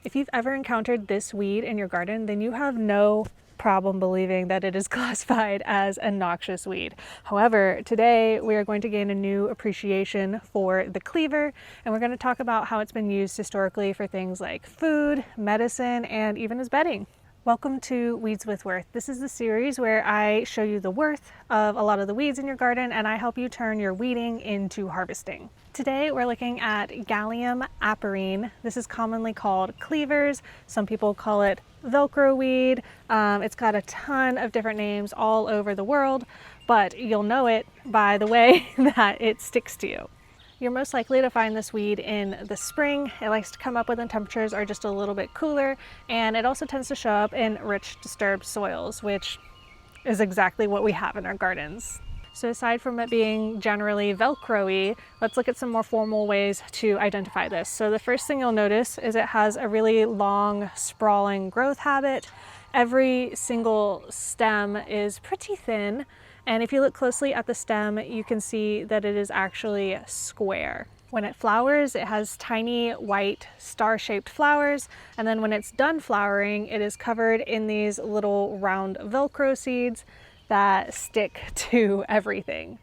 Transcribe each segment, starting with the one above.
If you've ever encountered this weed in your garden, then you have no problem believing that it is classified as a noxious weed. However, today we are going to gain a new appreciation for the cleaver, and we're going to talk about how it's been used historically for things like food, medicine, and even as bedding. Welcome to Weeds with Worth. This is the series where I show you the worth of a lot of the weeds in your garden, and I help you turn your weeding into harvesting. Today we're looking at Gallium aperine. This is commonly called cleavers. Some people call it Velcro weed. It's got a ton of different names all over the world, but you'll know it by the way that it sticks to you. You're most likely to find this weed in the spring. It likes to come up when the temperatures are just a little bit cooler, and it also tends to show up in rich, disturbed soils, which is exactly what we have in our gardens. So aside from it being generally Velcro-y, let's look at some more formal ways to identify this. So the first thing you'll notice is it has a really long, sprawling growth habit. Every single stem is pretty thin, and if you look closely at the stem, you can see that it is actually square. When it flowers, it has tiny white star-shaped flowers, and then when it's done flowering, it is covered in these little round Velcro seeds that stick to everything.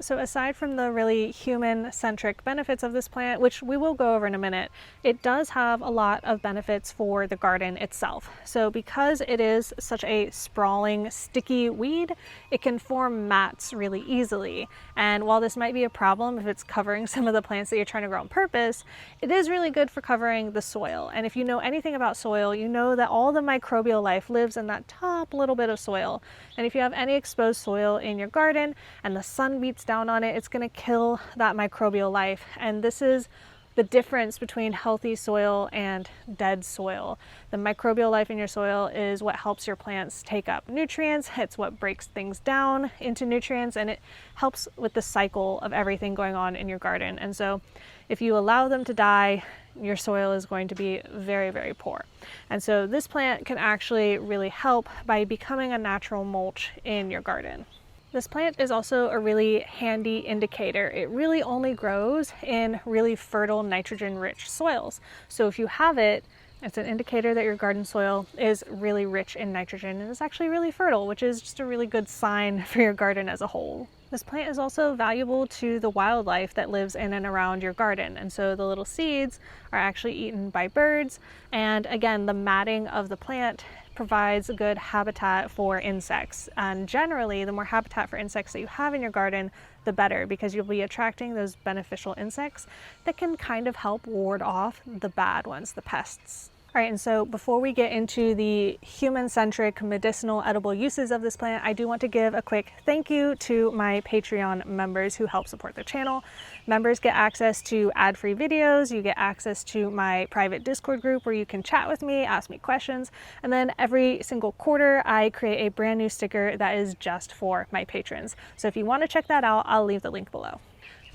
So aside from the really human-centric benefits of this plant, which we will go over in a minute, it does have a lot of benefits for the garden itself. So because it is such a sprawling, sticky weed, it can form mats really easily. And while this might be a problem if it's covering some of the plants that you're trying to grow on purpose, it is really good for covering the soil. And if you know anything about soil, you know that all the microbial life lives in that top little bit of soil. And if you have any exposed soil in your garden and the sun beats down on it, it's going to kill that microbial life. And this is the difference between healthy soil and dead soil. The microbial life in your soil is what helps your plants take up nutrients. It's what breaks things down into nutrients, and it helps with the cycle of everything going on in your garden. And so if you allow them to die, your soil is going to be very, very poor. And so this plant can actually really help by becoming a natural mulch in your garden. This plant is also a really handy indicator. It really only grows in really fertile, nitrogen-rich soils. So if you have it, it's an indicator that your garden soil is really rich in nitrogen and is actually really fertile, which is just a really good sign for your garden as a whole. This plant is also valuable to the wildlife that lives in and around your garden. And so the little seeds are actually eaten by birds. And again, the matting of the plant provides a good habitat for insects. And generally, the more habitat for insects that you have in your garden, the better, because you'll be attracting those beneficial insects that can kind of help ward off the bad ones, the pests. All right, and so before we get into the human-centric medicinal edible uses of this plant, I do want to give a quick thank you to my Patreon members who help support the channel. Members get access to ad-free videos, you get access to my private Discord group where you can chat with me, ask me questions, and then every single quarter I create a brand new sticker that is just for my patrons. So if you want to check that out, I'll leave the link below.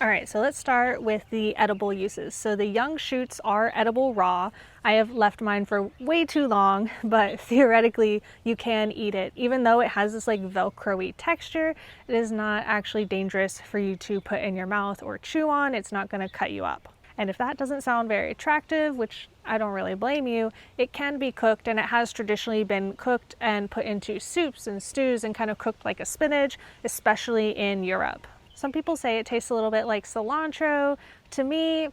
All right, so let's start with the edible uses. So the young shoots are edible raw. I have left mine for way too long, but theoretically you can eat it. Even though it has this like Velcro-y texture, it is not actually dangerous for you to put in your mouth or chew on. It's not gonna cut you up. And if that doesn't sound very attractive, which I don't really blame you, it can be cooked, and it has traditionally been cooked and put into soups and stews and kind of cooked like a spinach, especially in Europe. Some people say it tastes a little bit like cilantro. To me,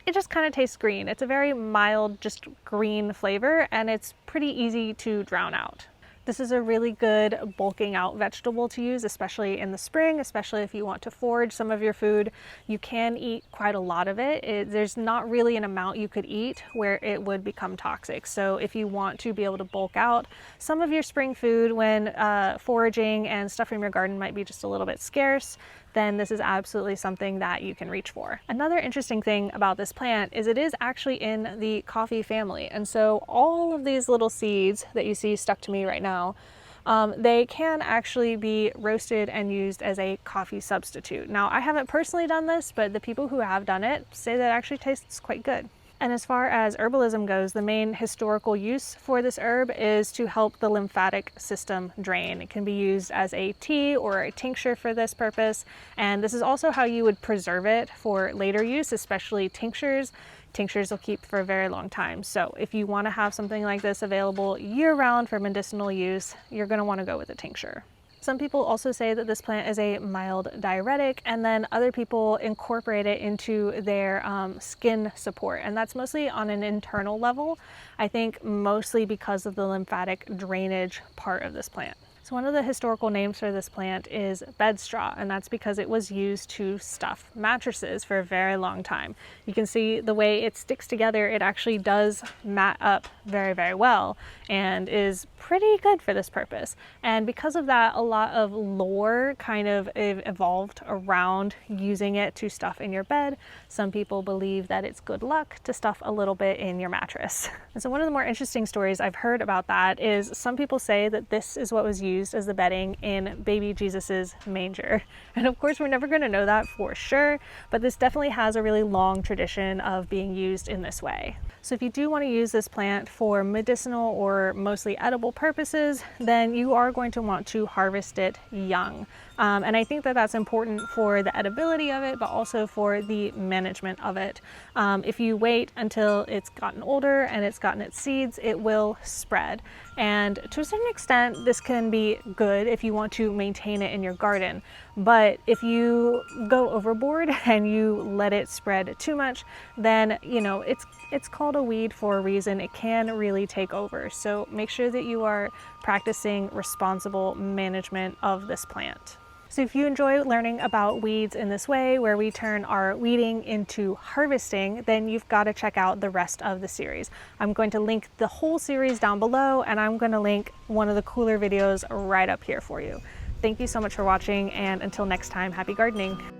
it just kind of tastes green. It's a very mild, just green flavor, and it's pretty easy to drown out. This is a really good bulking out vegetable to use, especially in the spring, especially if you want to forage some of your food. You can eat quite a lot of it. There's not really an amount you could eat where it would become toxic. So if you want to be able to bulk out some of your spring food when foraging and stuff from your garden might be just a little bit scarce, then this is absolutely something that you can reach for. Another interesting thing about this plant is it is actually in the coffee family. And so all of these little seeds that you see stuck to me right now, they can actually be roasted and used as a coffee substitute. Now, I haven't personally done this, but the people who have done it say that it actually tastes quite good. And as far as herbalism goes, the main historical use for this herb is to help the lymphatic system drain. It can be used as a tea or a tincture for this purpose. And this is also how you would preserve it for later use, especially tinctures. Tinctures will keep for a very long time. So if you want to have something like this available year-round for medicinal use, you're going to want to go with a tincture. Some people also say that this plant is a mild diuretic, and then other people incorporate it into their skin support, and that's mostly on an internal level. I think mostly because of the lymphatic drainage part of this plant. So one of the historical names for this plant is bed straw, and that's because it was used to stuff mattresses for a very long time. You can see the way it sticks together, it actually does mat up very, very well and is pretty good for this purpose. And because of that, a lot of lore kind of evolved around using it to stuff in your bed. Some people believe that it's good luck to stuff a little bit in your mattress. And so one of the more interesting stories I've heard about that is some people say that this is what was used as the bedding in baby Jesus's manger. And of course, we're never going to know that for sure, but this definitely has a really long tradition of being used in this way. So if you do want to use this plant for medicinal or mostly edible purposes, then you are going to want to harvest it young. And I think that that's important for the edibility of it, but also for the management of it. If you wait until it's gotten older and it's gotten its seeds, it will spread. And to a certain extent, this can be good if you want to maintain it in your garden. But if you go overboard and you let it spread too much, then, you know, it's called a weed for a reason. It can really take over. So make sure that you are practicing responsible management of this plant. So if you enjoy learning about weeds in this way, where we turn our weeding into harvesting, then you've got to check out the rest of the series. I'm going to link the whole series down below, and I'm going to link one of the cooler videos right up here for you. Thank you so much for watching, and until next time, happy gardening.